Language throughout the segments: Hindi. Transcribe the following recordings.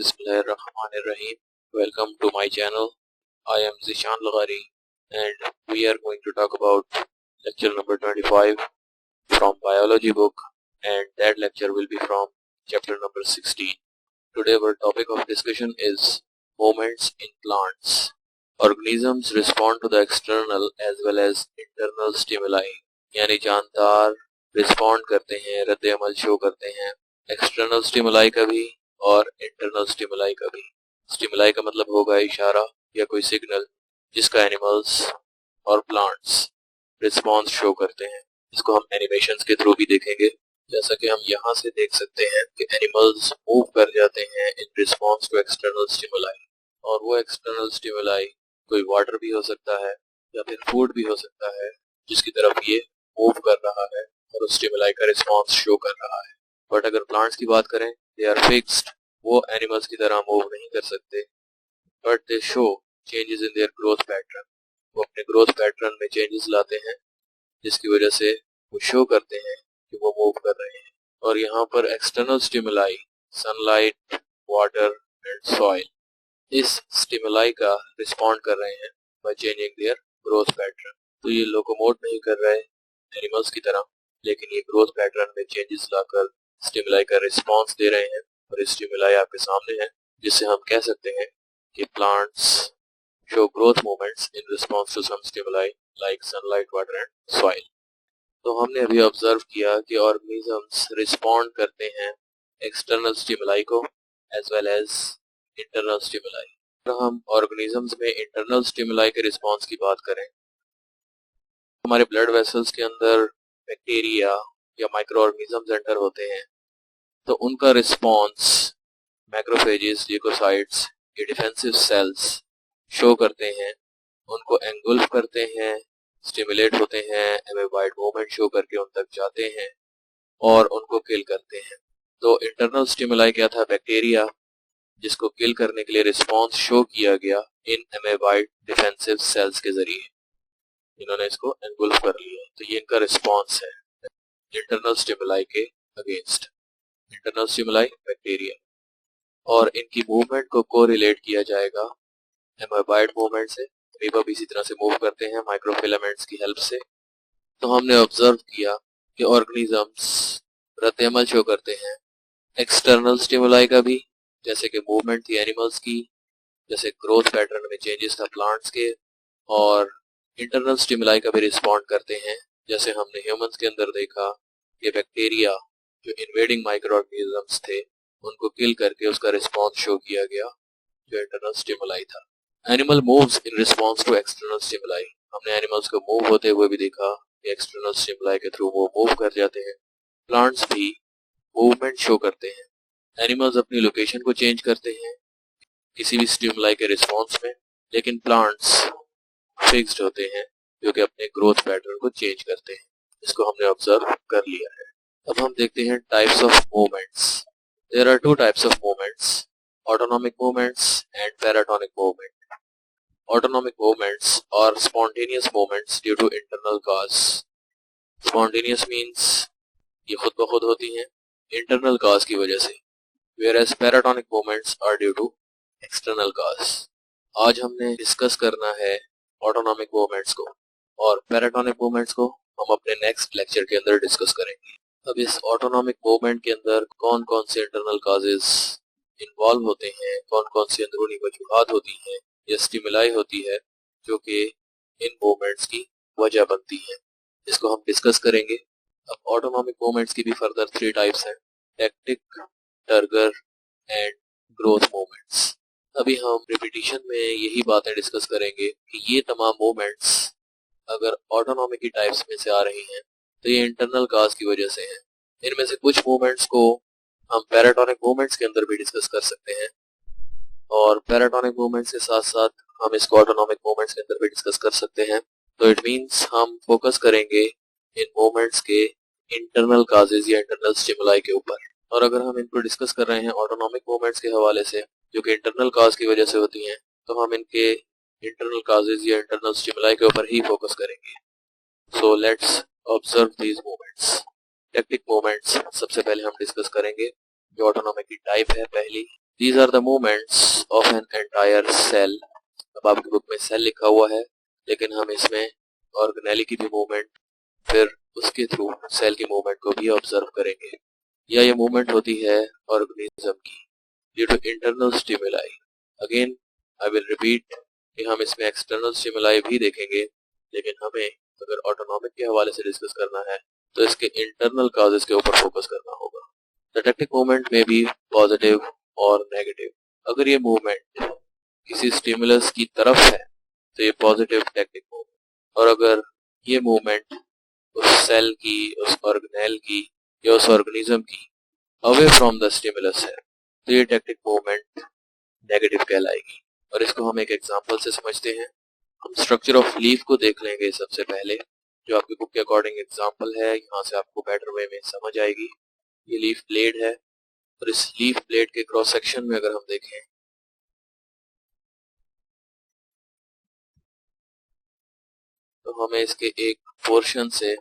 Bismillahirrahmanirrahim. Welcome to my channel. I am Zishan Laghari and we are going to talk about lecture number 25 from biology book, and that lecture will be from chapter number 16. Today our topic of discussion is movements in plants. Organisms respond to the external as well as internal stimuli, यानी जानदार रिस्पॉन्ड करते हैं, रद्द अमल शो करते हैं एक्सटर्नल स्टिमुलाई का भी और इंटरनल स्टिमुलाई का भी। स्टिमुलाई का मतलब होगा इशारा या कोई सिग्नल जिसका एनिमल्स और प्लांट्स रिस्पॉन्स शो करते हैं। इसको हम एनिमेशंस के थ्रू भी देखेंगे, जैसा कि हम यहाँ से देख सकते हैं कि एनिमल्स मूव कर जाते हैं in response to external stimuli, और वो एक्सटर्नल स्टिमुलाई कोई वाटर भी हो सकता है या फिर फूड भी हो सकता है जिसकी तरफ ये मूव कर रहा है और उस स्टिमुलाई का रिस्पॉन्स शो कर रहा है। बट अगर प्लांट्स की बात करें, दे आर फिक्स्ड, वो एनिमल्स की तरह मूव नहीं कर सकते, but they show changes in their growth pattern. वो अपने ग्रोथ पैटर्न में चेंजेस लाते हैं जिसकी वजह से वो शो करते हैं कि वो मूव कर रहे हैं। और यहाँ पर external stimuli sunlight, water and soil, इस स्टिमुलाई का रिस्पॉन्ड कर रहे हैं by changing their growth pattern. तो ये लोकोमोट नहीं कर रहे एनिमल्स की तरह, लेकिन ये ग्रोथ पैटर्न में चेंजेस लाकर स्टिमुलाई का रिस्पॉन्स दे रहे हैं। और ये स्टिमुलाई आपके सामने है, जिससे हम कह सकते हैं कि plants show growth movements in response to some stimuli like sunlight, water and soil. तो हमने अभी ऑब्जर्व किया कि ऑर्गेनिजम्स रिस्पॉन्ड करते हैं एक्सटर्नल स्टिमुलाई को as well as internal stimuli. तो हम ऑर्गेनिजम्स में इंटरनल स्टिमुलाई के रिस्पॉन्स की बात करें, हमारे ब्लड वेसल्स के अंदर बैक्टीरिया या माइक्रो ऑर्गेनिजम्स एंटर होते हैं, तो उनका रिस्पॉन्स मैक्रोफेजेस, ल्यूकोसाइट्स, ये डिफेंसिव सेल्स शो करते हैं, उनको एंगुल्फ करते हैं, स्टिमुलेट होते हैं, एमेबाइड मूवमेंट शो करके उन तक जाते हैं और उनको किल करते हैं। तो इंटरनल स्टिमुलाई क्या था? बैक्टीरिया, जिसको किल करने के लिए रिस्पॉन्स शो किया गया इन एमेबाइड डिफेंसिव सेल्स के जरिए, इन्होंने इसको एंगुल्फ कर लिया। तो ये इनका रिस्पॉन्स है इंटरनल स्टिमुलाई के अगेंस्ट। इंटरनल स्टिमुलाई बैक्टीरिया, और इनकी मूवमेंट को कोरिलेट किया जाएगा एमेबाइड मूवमेंट से। अमीबा भी इसी तरह से मूव करते हैं माइक्रोफिलामेंट्स की हेल्प से। तो हमने ऑब्जर्व किया कि ऑर्गेनिजम्स रद्द अमल शो करते हैं एक्सटर्नल स्टिमुलाई का भी, जैसे कि मूवमेंट थी एनिमल्स की, जैसे ग्रोथ पैटर्न में चेंजेस था प्लांट्स के, और इंटरनल स्टिमुलाई का भी रिस्पॉन्ड करते हैं, जैसे हमने ह्यूमंस के अंदर देखा कि बैक्टीरिया जो इन्वेडिंग माइक्रो ऑर्गेनिजम्स थे उनको किल करके उसका रिस्पॉन्स शो किया गया जो इंटरनल स्टिमुलाई था। Animal moves in response to external stimuli, हमने एनिमल्स को मूव होते हुए भी देखा कि एक्सटर्नल स्टिमुलाई के थ्रू वो मूव कर जाते हैं। प्लांट्स भी मूवमेंट शो करते हैं, एनिमल्स अपनी लोकेशन को चेंज करते हैं किसी भी स्टिमुलाई के रिस्पॉन्स में, लेकिन प्लांट्स फिक्स्ड होते हैं जो कि अपने ग्रोथ पैटर्न को चेंज करते हैं। इसको हमने ऑब्जर्व कर लिया है। अब हम देखते हैं types of movements. There are two types of movements, autonomic movements and paratonic movement. Autonomic movements are spontaneous movements due to internal cause. Spontaneous means ये खुद ब खुद होती हैं इंटरनल कॉज की वजह से, whereas paratonic movements are due to external cause. आज हमने डिस्कस करना है ऑटोनॉमिक मूवमेंट्स को, और पैराटोनिक मूवमेंट्स को हम अपने नेक्स्ट लेक्चर के अंदर डिस्कस करेंगे। अब इस ऑटोनॉमिक मूवमेंट के अंदर कौन कौन से इंटरनल कॉजेज इन्वॉल्व होते हैं, कौन कौन सी अंदरूनी वजूहात होती हैं या स्टिमुलाई होती है जो कि इन मूवमेंट्स की वजह बनती है, इसको हम डिस्कस करेंगे। अब ऑटोनॉमिक मूवमेंट्स की भी फर्दर 3 टाइप्स हैं, tactic, turgor and growth movements. अभी हम रिपीटिशन में यही बातें डिस्कस करेंगे कि ये तमाम मूवमेंट्स अगर ऑटोनॉमिक की टाइप्स में से आ रही हैं तो ये इंटरनल कॉज की वजह से हैं। इनमें से कुछ मूवमेंट्स को हम पैराटोनिक मूवमेंट्स के अंदर भी डिस्कस कर सकते हैं, और पैराटोनिक मूवमेंट्स के साथ साथ हम इसको ऑटोनॉमिक मूवमेंट्स के अंदर भी डिस्कस कर सकते हैं। तो इट मीन्स हम फोकस करेंगे इन मूवमेंट्स के इंटरनल कॉजेज या इंटरनल स्टिमुलाई के ऊपर। और अगर हम इनको डिस्कस कर रहे हैं ऑटोनॉमिक मूवमेंट्स के हवाले से जो कि इंटरनल कॉज की वजह से होती हैं, तो हम इनके इंटरनल कॉजेज या इंटरनल स्टिमुलाई के ऊपर ही फोकस करेंगे। So let's observe these movements. Tactic movements सबसे पहले हम डिस्कस करेंगे, जो ऑटोनॉमिक की टाइप है पहली, these are the movements of an entire cell. अब आपकी बुक में सेल लिखा हुआ है, लेकिन हम इसमें ऑर्गेनेली की भी मूवमेंट, फिर उसके थ्रू सेल की मूवमेंट को भी ऑब्जर्व करेंगे। या ये मूवमेंट होती है ऑर्गेनिज्म की due to internal stimuli. Again I will repeat कि हम इसमें एक्सटर्नल स्टिमुलाई भी देखेंगे, लेकिन हमें अगर ऑटोनॉमिक के हवाले से डिस्कस करना है तो इसके इंटरनल काजेस के ऊपर फोकस करना होगा। द टैक्टिक मूवमेंट में भी पॉजिटिव और नेगेटिव। अगर ये मूवमेंट किसी स्टिमुलस की तरफ है तो ये पॉजिटिव टैक्टिक मूवमेंट, और अगर ये मूवमेंट उस सेल की, उस ऑर्गेनेल की या उस ऑर्गेनिज्म की अवे फ्रॉम द स्टिमुलस है तो ये टैक्टिक मूवमेंट नेगेटिव कहलाएगी। और इसको हम एक एग्जांपल से समझते हैं। हम स्ट्रक्चर ऑफ लीफ को देख लेंगे सबसे पहले, जो आपकी बुक के अकॉर्डिंग एग्जांपल है। यहाँ से आपको बेटर वे में समझ आएगी। ये लीफ ब्लेड है, और इस लीफ ब्लेड के क्रॉस सेक्शन में अगर हम देखें तो हमें इसके एक पोर्शन से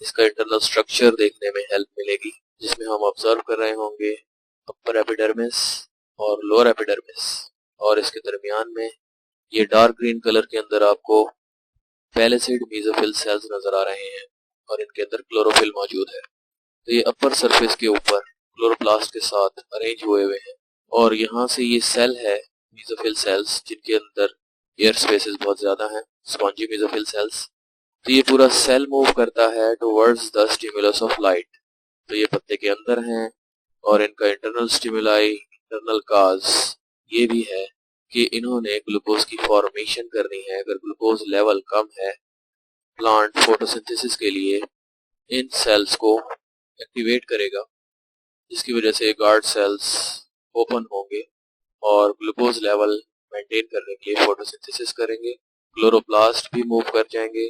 इसका इंटरनल स्ट्रक्चर देखने में हेल्प मिलेगी, जिसमें हम ऑब्जर्व कर रहे होंगे अपर एपिडर्मिस और लोअर एपिडर्मिस, और इसके दरमियान में ये डार्क ग्रीन कलर के अंदर आपको पैलिसेड मेसोफिल सेल्स नजर आ रहे हैं, और इनके अंदर क्लोरोफिल मौजूद है। तो ये अपर सरफेस के ऊपर क्लोरोप्लास्ट के साथ अरेंज हुए हुए हैं, और यहाँ से ये सेल है मेसोफिल सेल्स, जिनके अंदर एयर स्पेसेस बहुत ज्यादा हैं, स्पॉन्जी मेसोफिल सेल्स। तो ये पूरा सेल मूव करता है towards the stimulus of light. तो ये पत्ते के अंदर हैं, और इनका इंटरनल स्टिमुलाई, इंटरनल काज ये भी है कि इन्होंने ग्लूकोज की फॉर्मेशन करनी है। अगर ग्लूकोज लेवल कम है, प्लांट फोटोसिंथेसिस के लिए इन सेल्स को एक्टिवेट करेगा, जिसकी वजह से गार्ड सेल्स ओपन होंगे और ग्लूकोज लेवल मेंटेन करने के लिए फोटोसिंथेसिस करेंगे। क्लोरोप्लास्ट भी मूव कर जाएंगे।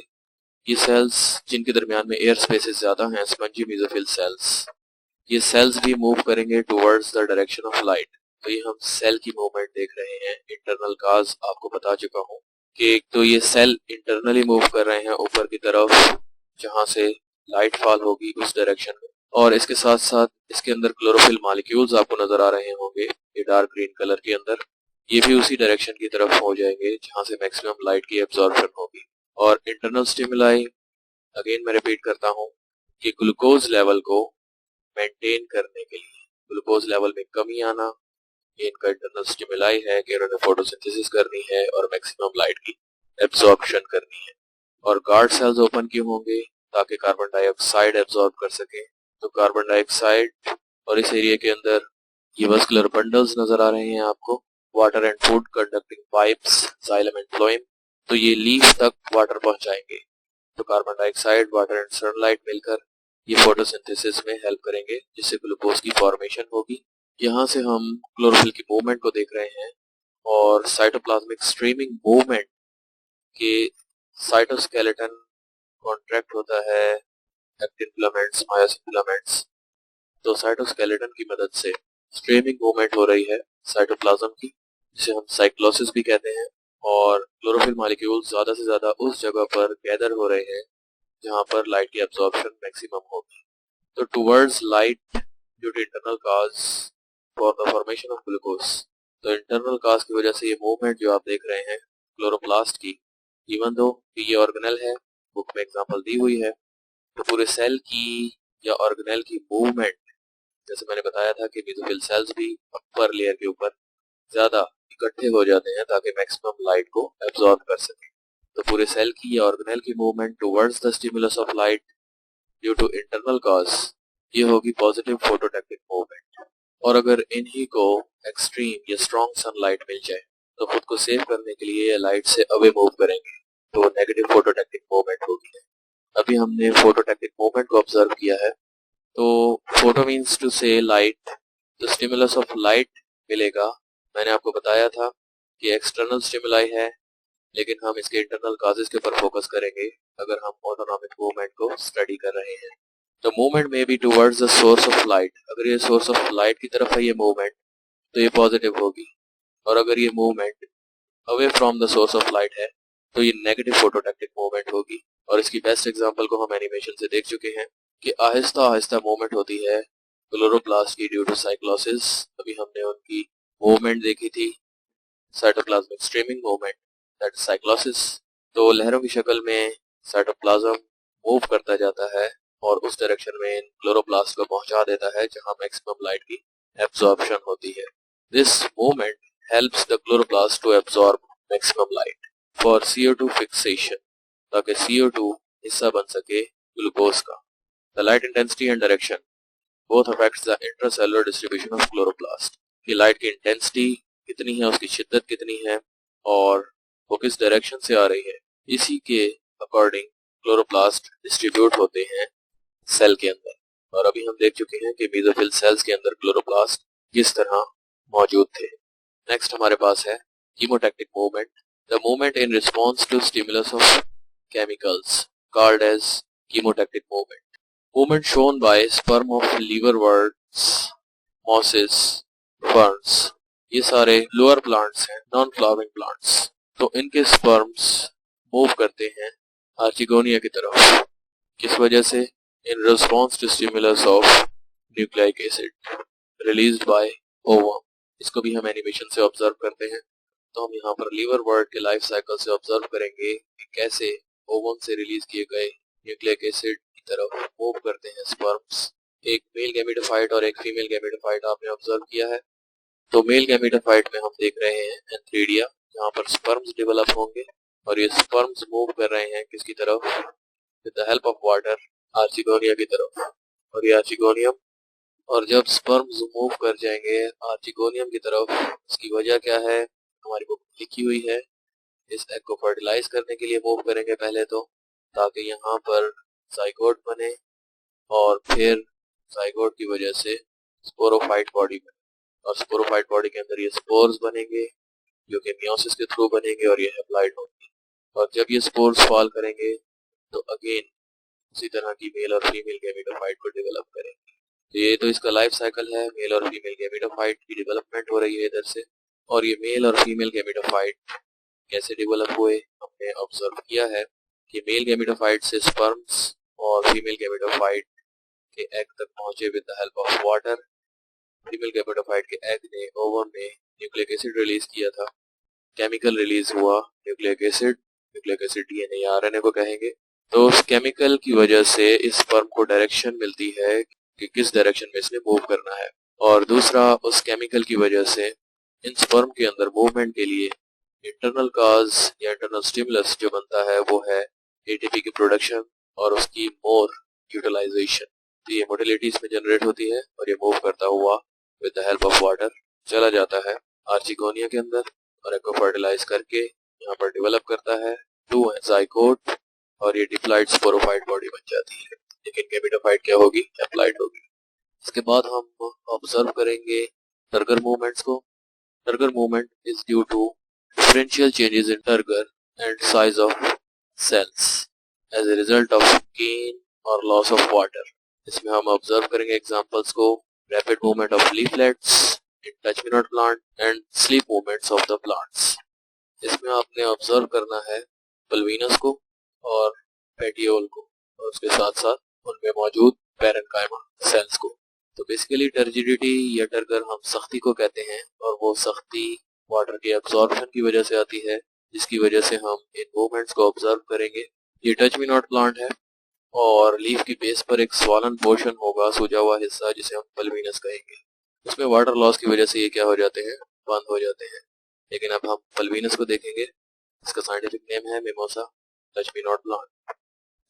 ये सेल्स जिनके दरमियान में एयर स्पेसेस ज्यादा हैं, स्पंजी मेसोफिल सेल्स, ये सेल्स भी मूव करेंगे towards the direction of light. तो ये हम सेल की मूवमेंट देख रहे हैं। इंटरनल काज आपको बता चुका हूँ कि एक तो ये सेल इंटरनली मूव कर रहे हैं ऊपर की तरफ, जहां से लाइट फॉल होगी उस डायरेक्शन में, और इसके साथ साथ इसके अंदर क्लोरोफिल मॉलिक्यूल्स आपको नजर आ रहे होंगे ये डार्क ग्रीन कलर के अंदर, ये भी उसी डायरेक्शन की तरफ हो जाएंगे जहां से मैक्सिमम लाइट की एब्जॉर्प्शन होगी। और इंटरनल स्टिमुलाई, अगेन मैं रिपीट करता हूँ कि ग्लूकोज लेवल को मेंटेन करने के लिए, ग्लूकोज लेवल में कमी आना, ये इनका इंटरनल स्टिमुलाई है कि इन्होंने फोटोसिंथेसिस करनी है और मैक्सिमम लाइट की एब्जॉर्प्शन करनी है। और गार्ड सेल्स ओपन क्यों होंगे? ताकि कार्बन डाइऑक्साइड एब्जॉर्ब कर सके। तो कार्बन डाइऑक्साइड, और इस एरिया के अंदर ये वस्कुलर बंडल्स नजर आ रहे हैं आपको, water and food conducting pipes, xylem and phloem. तो ये लीफ तक वाटर पहुंचाएंगे। तो carbon dioxide, water and sunlight मिलकर ये फोटोसिंथेसिस में हेल्प करेंगे, जिससे ग्लूकोज की फॉर्मेशन होगी। यहाँ से हम क्लोरोफिल की मूवमेंट को देख रहे हैं, और साइटोप्लाज्मिक स्ट्रीमिंग मूवमेंट के साइटोस्केलेटन कॉन्ट्रैक्ट होता है, एक्टिन फिलामेंट्स, मायोसिन फिलामेंट्स। तो साइटोस्केलेटन की मदद से स्ट्रीमिंग मूवमेंट हो रही है साइटोप्लाज्म की, जिसे हम साइक्लोसिस भी कहते हैं। और क्लोरोफिल मॉलिक्यूल ज्यादा से ज्यादा उस जगह पर गैदर हो रहे हैं जहां पर लाइट की एब्जॉर्प्शन मैक्सिमम होगी। तो towards light due to internal cause for the formation of glucose. तो इंटरनल काज की वजह से ये मूवमेंट जो आप देख रहे हैं क्लोरोप्लास्ट की, इवन दो ये ऑर्गेनेल है, बुक में एग्जांपल दी हुई है, तो पूरे सेल की या ऑर्गेनेल की मूवमेंट, जैसे मैंने बताया था कि मेसोफिल सेल्स भी अपर लेयर के ऊपर ज्यादा इकट्ठे हो जाते हैं ताकि मैक्सिमम लाइट को एब्जॉर्ब कर सके। तो पूरे सेल की या ऑर्गेनेल की movement towards the stimulus of light due to internal cause, ये होगी पॉजिटिव फोटोटैक्टिक मूवमेंट। और अगर इन्हीं को एक्सट्रीम या स्ट्रॉन्ग सनलाइट मिल जाए तो खुद को सेव करने के लिए ये लाइट से अवे मूव करेंगे, तो नेगेटिव फोटोटैक्टिक मूवमेंट होगी। अभी हमने फोटोटैक्टिक मूवमेंट को ऑब्जर्व किया है। तो फोटो मीन्स टू से लाइट, तो स्टिमुलस ऑफ लाइट मिलेगा। मैंने आपको बताया था कि एक्सटर्नल स्टिमुलाई है, लेकिन हम इसके इंटरनल काजेस के ऊपर फोकस करेंगे अगर हम ऑटोनॉमिक मूवमेंट को स्टडी कर रहे हैं। तो मूवमेंट में भी towards the source of light, अगर ये सोर्स ऑफ लाइट की तरफ है ये मूवमेंट तो ये पॉजिटिव होगी, और अगर ये movement away from the source of light है तो ये नेगेटिव फोटोटैक्टिक मूवमेंट होगी। और इसकी बेस्ट एग्जांपल को हम एनिमेशन से देख चुके हैं कि आहिस्ता आहिस्ता मूवमेंट होती है क्लोरोप्लास्ट की ड्यू टू साइक्लोसिस। अभी हमने उनकी मूवमेंट देखी थी, cytoplasmic streaming movement, that cyclosis. तो लहरों की शक्ल में साइटोप्लाज्म मूव करता जाता है और उस डायरेक्शन में क्लोरोप्लास्ट को पहुंचा देता है जहां मैक्सिमम लाइट की एब्जॉर्प्शन होती है। This movement helps the chloroplast to absorb maximum light for CO2 fixation, ताकि CO2 हिस्सा बन सके ग्लूकोज का। The light intensity and direction both affects the intracellular distribution of chloroplast. कि लाइट की इंटेंसिटी कितनी है, उसकी शिद्दत कितनी है और वो किस डायरेक्शन से आ रही है, इसी के अकॉर्डिंग क्लोरोप्लास्ट डिस्ट्रीब्यूट होते हैं सेल के अंदर। और अभी हम देख चुके हैं कि मेसोफिल सेल्स के अंदर क्लोरोप्लास्ट किस तरह मौजूद थे। नेक्स्ट हमारे पास है chemotactic movement, the movement in response to stimulus of chemicals called as chemotactic movement. Movement shown by sperm of liverworts, mosses, ferns. ये सारे लोअर प्लांट्स हैं, नॉन फ्लावरिंग प्लांट्स। तो इनके स्पर्म्स मूव करते हैं आर्चिगोनिया की तरफ। किस वजह से? In response to stimulus of nucleic acid released by ovum. इसको भी हम एनिमेशन से ऑब्जर्व करते हैं। तो हम यहाँ पर लीवरवर्ट के लाइफ साइकिल से ऑब्जर्व करेंगे कि कैसे ओवम से रिलीज किए गए न्यूक्लिक एसिड की तरफ मूव करते हैं स्पर्म्स। एक मेल गैमेटोफाइट और एक फीमेल गैमेटोफाइट आपने ऑब्जर्व किया है। तो मेल गैमेटोफाइट में हम देख रहे हैं एंथ्रीडिया, जहाँ पर स्पर्म्स डेवलप होंगे और ये स्पर्म्स मूव कर रहे हैं किसकी तरफ? With the help of water archegonia की तरफ। और ये आर्चिगोनियम, और जब स्पर्म्स मूव कर जाएंगे आर्चिगोनियम की तरफ, इसकी वजह क्या है हमारी बुक लिखी हुई है। इस एग को फर्टिलाइज करने के लिए मूव करेंगे पहले तो, ताकि यहाँ पर जाइगोट बने और फिर जाइगोट की वजह से स्पोरोफाइट बॉडी बने और स्पोरोफाइट बॉडी के अंदर ये स्पोर्स बनेंगे जो कि मियोसिस के थ्रू बनेंगे और ये हैप्लॉइड होंगे। और जब ये स्पोर्स फॉल करेंगे तो अगेन उसी तरह की मेल और फीमेल गैमेटोफाइट को डेवलप करेंगे। तो ये तो इसका लाइफ साइकिल है, मेल और फीमेल गैमेटोफाइट की डेवलपमेंट हो रही है इधर से। और ये मेल और फीमेल गैमेटोफाइट कैसे डेवलप हुए हमने ऑब्जर्व किया है कि मेल गैमेटोफाइट से स्पर्म्स और फीमेल गैमेटोफाइट के एग तक पहुंचे with the help of water. Female gametophyte के एग ने ओवम में न्यूक्लिक एसिड रिलीज किया था, केमिकल रिलीज हुआ न्यूक्लिक एसिड DNA या RNA को कहेंगे। तो उस केमिकल की वजह से इस स्पर्म को डायरेक्शन मिलती है कि किस डायरेक्शन में इसने मूव करना है। और दूसरा, उस केमिकल की वजह से इन स्पर्म के अंदर मूवमेंट के लिए इंटरनल काज या इंटरनल स्टिमुलस जो बनता है वो है ATP की प्रोडक्शन और उसकी मोर यूटिलाइजेशन। तो ये मोटिलिटी इसमें जनरेट होती है और ये मूव करता हुआ with the help of water चला जाता है आर्चिगोनिया के अंदर और एग को फर्टिलाइज करके यहाँ पर डेवलप करता है टू जाइगोट और ये डिप्लॉइड स्पोरोफाइट बॉडी बन जाती है। लेकिन गैमेटोफाइट क्या होगी? हैप्लॉइड होगी। इसके बाद हम ऑब्जर्व करेंगे टर्गर मूवमेंट्स को। Turgor movement is due to differential changes in turgor and size of cells as a result of gain और लॉस ऑफ वाटर। इसमें हम ऑब्जर्व करेंगे एग्जांपल्स को, rapid movement of leaflets in touch me not plant and sleep movements of the plants. इसमें आपने ऑब्जर्व करना है पल्वीनस को और पेटियोल को और उसके साथ साथ उनमें मौजूद पैरेन्काइमा सेल्स को। तो बेसिकली टर्जिडिटी या टर्गर हम सख्ती को कहते हैं और वो सख्ती वाटर के एब्जॉर्प्शन की वजह से आती है, जिसकी वजह से हम इन मूवमेंट्स को ऑब्जर्व करेंगे। ये टच मी नॉट प्लांट है और लीफ की बेस पर एक स्वॉलन पोर्शन होगा, सूजा हुआ हिस्सा, जिसे हम पल्वीनस कहेंगे। उसमें वाटर लॉस की वजह से ये क्या हो जाते हैं? बंद हो जाते हैं। लेकिन अब हम पल्वीनस को देखेंगे। इसका साइंटिफिक नेम है mimosa touch me not plant.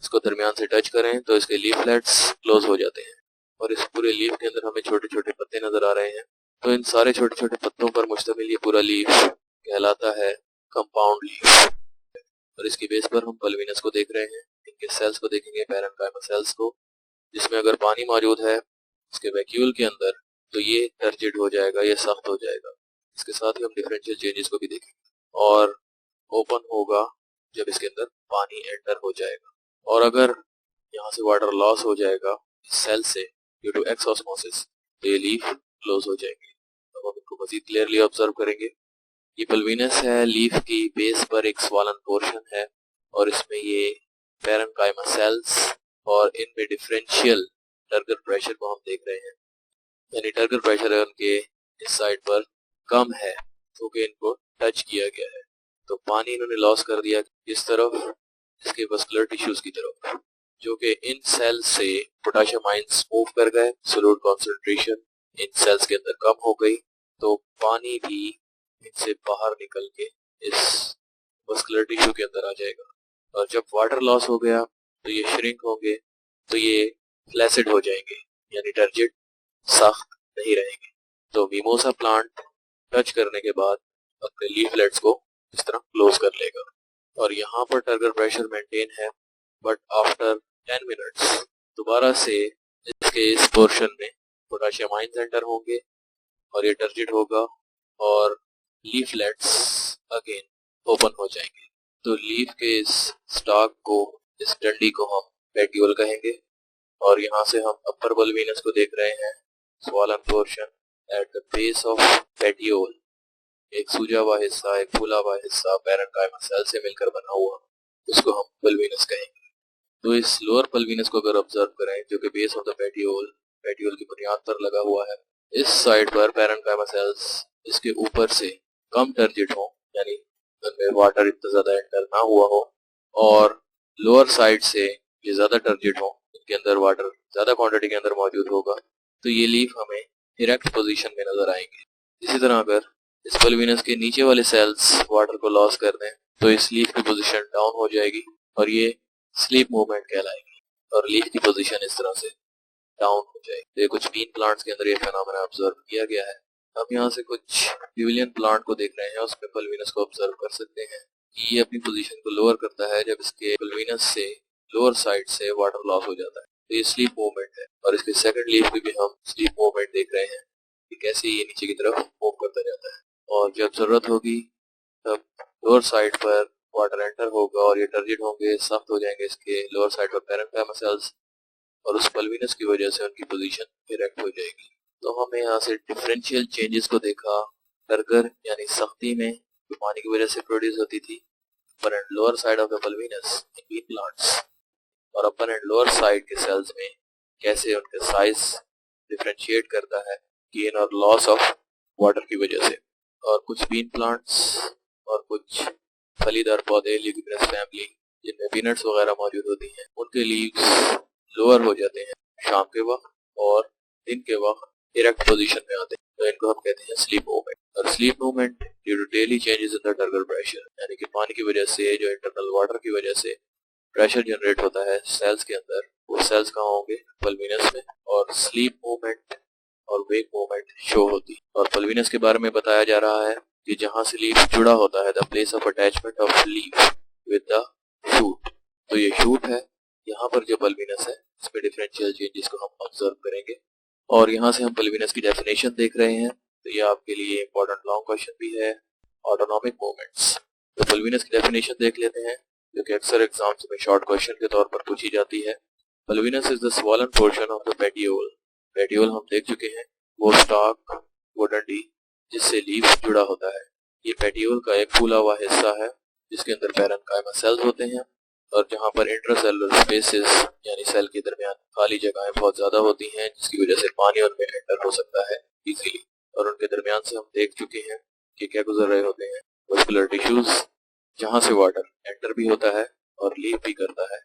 इसको दरमियान से टच करें तो इसके लीफलेट्स क्लोज हो जाते हैं और इस पूरे लीफ के अंदर हमें छोटे छोटे पत्ते नजर आ रहे हैं। तो इन सारे छोटे छोटे पत्तों पर मुश्तमिल ये पूरा लीफ कहलाता है कंपाउंड लीफ। और इसकी बेस पर हम पल्वीनस को देख रहे हैं। इनके सेल्स को देखेंगे, पैरेन्काइमा सेल्स को, जिसमें अगर पानी मौजूद है इसके वैक्यूल के अंदर तो ये टर्जिड हो जाएगा, ये सख्त हो जाएगा। इसके साथ ही हम डिफरेंशियल चेंजेस को भी देखेंगे और ओपन होगा जब इसके अंदर पानी एंटर हो जाएगा। और अगर यहाँ से वाटर लॉस हो जाएगा सेल से ड्यू टू एक्सऑस्मोसिस तो ये लीफ क्लोज हो जाएंगे। तो हम इनको मजीद क्लियरली ऑब्जर्व करेंगे। ये पल्वीनस है, लीफ की बेस पर एक स्वॉलन पोर्शन है और इसमें ये पैरेन्काइमा सेल्स और इनमें डिफरेंशियल टर्गर प्रेशर को हम देख रहे हैं। यानी टर्गर प्रेशर है उनके इस साइड पर कम है क्योंकि इनको टच किया गया है। तो पानी इन्होंने लॉस कर दिया इस तरफ, इसके मस्कुलर टिश्यूज की तरफ, जो कि इन सेल्स से पोटेशियम आयंस मूव कर गए। सोल्यूट कॉन्सेंट्रेशन इन सेल्स के अंदर कम हो गई, तो पानी भी इनसे बाहर निकल के इस मस्कुलर टिश्यू के अंदर आ जाएगा। और जब वाटर लॉस हो गया तो ये श्रिंक होंगे, तो ये फ्लैसिड हो जाएंगे, यानी टर्जिड, सख्त नहीं रहेंगे। तो मिमोसा प्लांट टच करने के बाद अपने लीफलेट्स को इस तरह क्लोज कर लेगा। और यहाँ पर टर्गर प्रेशर मेंटेन है, बट आफ्टर 10 मिनट्स दोबारा से इसके इस पोर्शन में पोटेशियम आयंस एंटर होंगे और ये टर्जिड होगा और लीफलेट्स अगेन ओपन हो जाएंगे। तो लीफ के इस स्टॉक को, इस डंडी को हम पेटियोल कहेंगे। और यहाँ से हम अपर वल्वीनस को देख रहे हैं, swollen portion at the base of petiole, एक सूजा हुआ हिस्सा, एक फूला हुआ हिस्सा पैरेन्काइमा सेल से मिलकर बना हुआ, उसको हम पल्वीनस कहेंगे। तो इस लोअर पल्वीनस को अगर ऑब्जर्व करें, जो कि base of the petiole, petiole की बुनियाद पर लगा हुआ है, इस साइड पर पैरेन्काइमा सेल्स इसके ऊपर से कम टर्जिड हो, यानी उनमें वाटर इतना ज्यादा एंटर ना हुआ हो, और लोअर साइड से ये ज्यादा टर्जिड हो, इनके अंदर वाटर ज्यादा क्वांटिटी के अंदर मौजूद होगा, तो ये लीफ हमें इरेक्ट पोजीशन में नजर आएंगे। इसी तरह अगर इस पल्वीनस के नीचे वाले सेल्स वाटर को लॉस कर दें तो इस लीफ की पोजीशन डाउन हो जाएगी और ये स्लीप मूवमेंट कहलाएगी, और लीफ की पोजीशन इस तरह से डाउन हो जाएगी। तो ये कुछ बीन प्लांट्स के अंदर ये फिनोमेना ऑब्जर्व किया गया है। अब यहाँ से कुछ प्यूलियन प्लांट को देख रहे हैं, उसमें पल्वीनस को ऑब्जर्व कर सकते हैं कि ये अपनी पोजीशन को लोअर करता है जब इसके पल्वीनस से लोअर साइड से वाटर लॉस हो जाता है। तो ये स्लीप मूवमेंट है, और इसके सेकंड लीफ में भी हम स्लीप मूवमेंट देख रहे हैं कि कैसे ये नीचे की तरफ मूव करता जाता है। और जब जरूरत होगी तब लोअर साइड पर वाटर एंटर होगा और ये टर्जिड होंगे, सख्त हो जाएंगे इसके लोअर साइड पर पैरेन्काइमा सेल्स, और उस पल्वीनस की वजह से उनकी पोजीशन इरेक्ट हो जाएगी। तो हमने यहाँ से डिफरेंशियल चेंजेस को देखा। टर्गर यानी सख्ती में जो पानी की वजह से प्रोड्यूस होती थी upper and lower side of the pulvinus in bean plants, और अपर एंड लोअर साइड के सेल्स में कैसे उनका साइज डिफरेंशिएट करता है गेन और लॉस ऑफ वाटर की वजह से। और कुछ बीन प्लांट्स और कुछ फलीदार पौधे, ल्यूगिमिनस फैमिली, जिनमें पीनट्स वगैरह मौजूद होती हैं, उनके लीव्स लोअर हो जाते हैं शाम के वक्त और दिन के वक्त इरेक्ट पोजीशन में आते हैं, तो इनको हम कहते हैं स्लीप मूवमेंट। और sleep movement due to daily changes in the turgor pressure, यानी कि पानी की वजह से, जो इंटरनल वाटर की वजह से प्रेशर जनरेट होता है सेल्स के अंदर, वो सेल्स कहाँ होंगे, पल्वीनस में, और स्लीप मूवमेंट और वेक मूवमेंट शो होती। और पल्वीनस के बारे में बताया जा रहा है कि जहाँ से लीफ जुड़ा होता है, the place of attachment of leaf with the shoot, तो ये शूट है। यहाँ पर जो पल्वीनस है इसमें डिफरेंशियल चेंजेस को हम ऑब्जर्व करेंगे। और यहाँ से हम पल्वीनस की डेफिनेशन देख रहे हैं, तो ये आपके लिए इंपॉर्टेंट लॉन्ग क्वेश्चन भी है, ऑटोनॉमिक मूवमेंट्स। तो पल्वीनस की डेफिनेशन देख लेते हैं, जो कि अक्सर एग्जाम्स में शॉर्ट क्वेश्चन के तौर पर पूछी जाती है। Pulvinus is the swollen portion of the petiole. Petiole हम देख चुके हैं, वो स्टॉक, वो डंडी जिससे लीफ जुड़ा होता है। ये पेटियोल का एक फूला हुआ हिस्सा है जिसके अंदर पैरेन्काइमा सेल्स होते हैं, और जहाँ पर इंट्रासेलुलर स्पेसेस यानी सेल के दरमियान खाली जगहें बहुत ज्यादा होती हैं, जिसकी वजह से पानी उनमें एंटर हो सकता है इजीली। और उनके दरमियान से हम देख चुके हैं कि क्या गुजर रहे होते हैं, मस्कुलर टिश्यूज, जहाँ से वाटर एंटर भी होता है और लीव भी करता है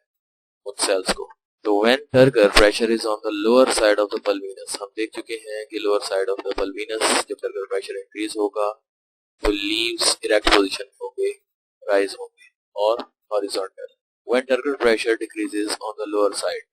उन सेल्स को। तो when turgor pressure is on the lower side of the pulvinus, हम देख चुके हैं कि lower side of the pulvinus जब टर्गर प्रेशर इंक्रीज होगा तो लीव्स इरेक्ट पोजीशन होंगे, राइज होंगे और horizontal. When turgor pressure decreases on the lower side,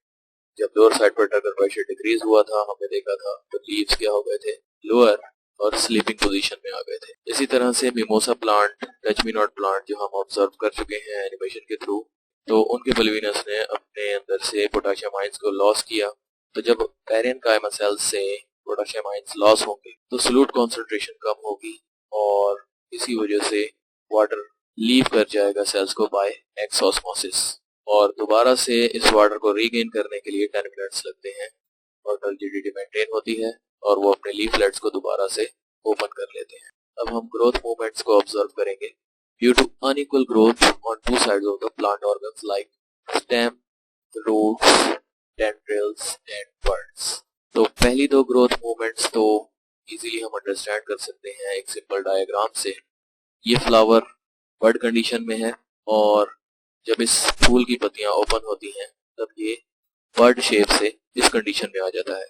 जब लोअर साइड पर टर्गर प्रेशर डिक्रीज हुआ था, हमने देखा था तो लीव्स क्या हो गए थे, लोअर और स्लीपिंग पोजीशन में आ गए थे। इसी तरह से mimosa plant, touch me not plant जो हम ऑब्जर्व कर चुके हैं एनिमेशन के थ्रू, तो उनके पल्वीनस ने अपने अंदर से पोटेशियम आयंस को लॉस किया। तो जब पैरेन्काइमा सेल्स से पोटेशियम आयंस लॉस होंगे तो सोल्यूट कॉन्सेंट्रेशन कम होगी और इसी वजह से वाटर लीव कर जाएगा सेल्स को बाय एक्सऑस्मोसिस, और दोबारा से इस वाटर को रीगेन करने के लिए 10 मिनट्स लगते हैं और टर्जिडिटी मेंटेन होती है और वो अपने लीफलेट्स को दोबारा से ओपन कर लेते हैं। अब हम ग्रोथ मूवमेंट्स को ऑब्जर्व करेंगे। Due to unequal growth on two sides of the plant organs like stem, roots, tendrils and buds, तो पहली दो ग्रोथ मूवमेंट्स तो इजीली हम अंडरस्टैंड कर सकते हैं एक सिंपल डायग्राम से। ये फ्लावर बड कंडीशन में है और जब इस फूल की पत्तियां ओपन होती हैं तब ये बर्ड शेप से इस कंडीशन में आ जाता है।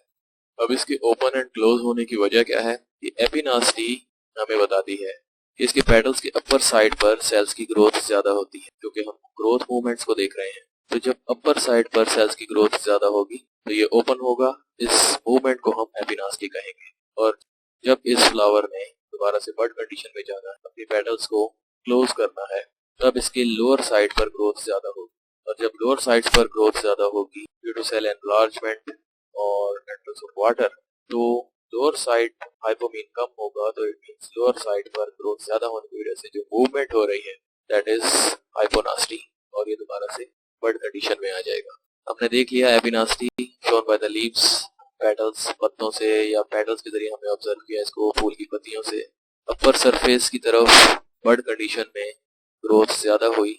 अब इसके ओपन एंड क्लोज होने की वजह क्या है? ये एपिनास्टी हमें बताती है कि इसके पेटल्स के अपर साइड पर सेल्स की ग्रोथ ज्यादा होती है, क्योंकि हम ग्रोथ मूवमेंट्स को देख रहे हैं। तो जब अपर साइड पर सेल्स की ग्रोथ ज्यादा होगी तो ये ओपन होगा, इस मूवमेंट को हम एपिनास्टी कहेंगे। और जब इस फ्लावर ने दोबारा से बर्ड कंडीशन में जाना, अपने पेटल्स को क्लोज करना है, तब इसके लोअर साइड पर ग्रोथ ज्यादा होगी। और जब लोअर साइड पर ग्रोथ ज्यादा होगी ड्यू टू सेल एनलार्जमेंट और एंट्रेंस ऑफ वाटर, तो लोअर साइड हाइपोमीन कम होगा, तो इट मींस लोअर साइड पर ग्रोथ ज्यादा होने की वजह से जो मूवमेंट हो रही है दैट इज हाइपोनास्टी, और ये दोबारा से बर्ड कंडीशन में आ जाएगा। हमने देख लिया epinasty shown by the leaves, petals पत्तों से या पेटल्स के जरिए हमने ऑब्जर्व किया इसको फूल की पत्तियों से। अपर सरफेस की तरफ बर्ड कंडीशन में ग्रोथ ज्यादा हुई,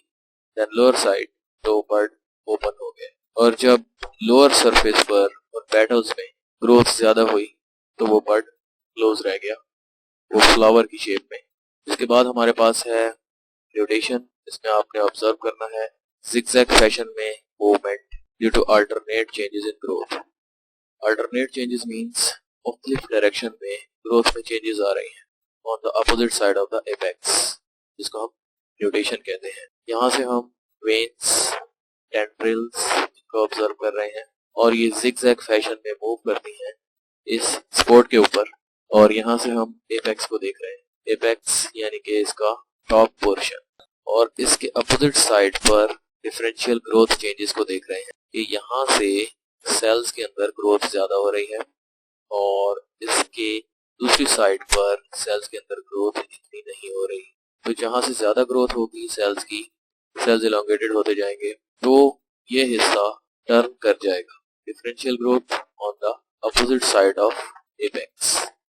देन लोअर साइड तो बर्ड ओपन हो गए। और जब लोअर सरफेस पर और पेटल्स में ग्रोथ ज्यादा हुई तो वो बर्ड क्लोज रह गया, वो फ्लावर की शेप में। इसके बाद हमारे पास है न्यूटेशन। इसमें आपने ऑब्जर्व करना है जिगजैग फैशन में movement due to alternate changes in growth. Alternate changes means मुख्तलिफ डायरेक्शन में ग्रोथ में चेंजेस आ रही हैं on the opposite side of the apex, जिसको हम न्यूटेशन कहते हैं। यहाँ से हम वेन्स, टेंड्रिल्स को ऑब्जर्व कर रहे हैं और ये जिगजैग फैशन में मूव करती हैं इस स्पोर्ट के ऊपर, और यहाँ से हम एपेक्स को देख रहे हैं। एपेक्स यानी कि इसका टॉप पोर्शन, और इसके अपोजिट साइड पर डिफरेंशियल ग्रोथ चेंजेस को देख रहे हैं कि यहाँ से सेल्स के अंदर ग्रोथ ज्यादा हो रही है और इसके दूसरी साइड पर सेल्स के अंदर ग्रोथ इतनी नहीं हो रही। तो जहाँ से ज्यादा ग्रोथ होगी सेल्स की, सेल्स इलोंगेटेड होते जाएंगे, तो ये हिस्सा टर्न कर जाएगा। Differential growth on the opposite side of apex.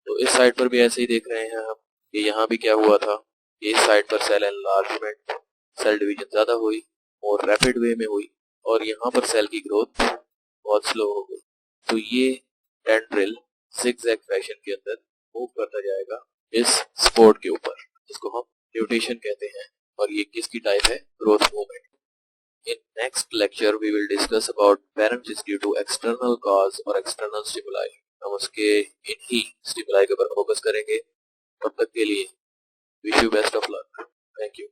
तो इस साइड पर भी ऐसे ही देख रहे हैं हम कि यहाँ भी क्या हुआ था, इस साइड पर सेल एनलार्जमेंट, सेल डिवीजन ज्यादा हुई और रैपिड वे में हुई, और यहाँ पर सेल की ग्रोथ बहुत स्लो हो गई। तो ये टेंड्रिल जिगजैग फैशन के अंदर मूव करता जाएगा इस स्पोर्ट के ऊपर, जिसको हम न्यूटेशन कहते हैं। और ये किसकी टाइप है? Growth movement. In next lecture we will discuss about parenchyma due to external cause और external stimuli। हम उसके इन्हीं स्टिमुलाई के ऊपर फोकस करेंगे। तब तक के लिए wish you best of luck. Thank you.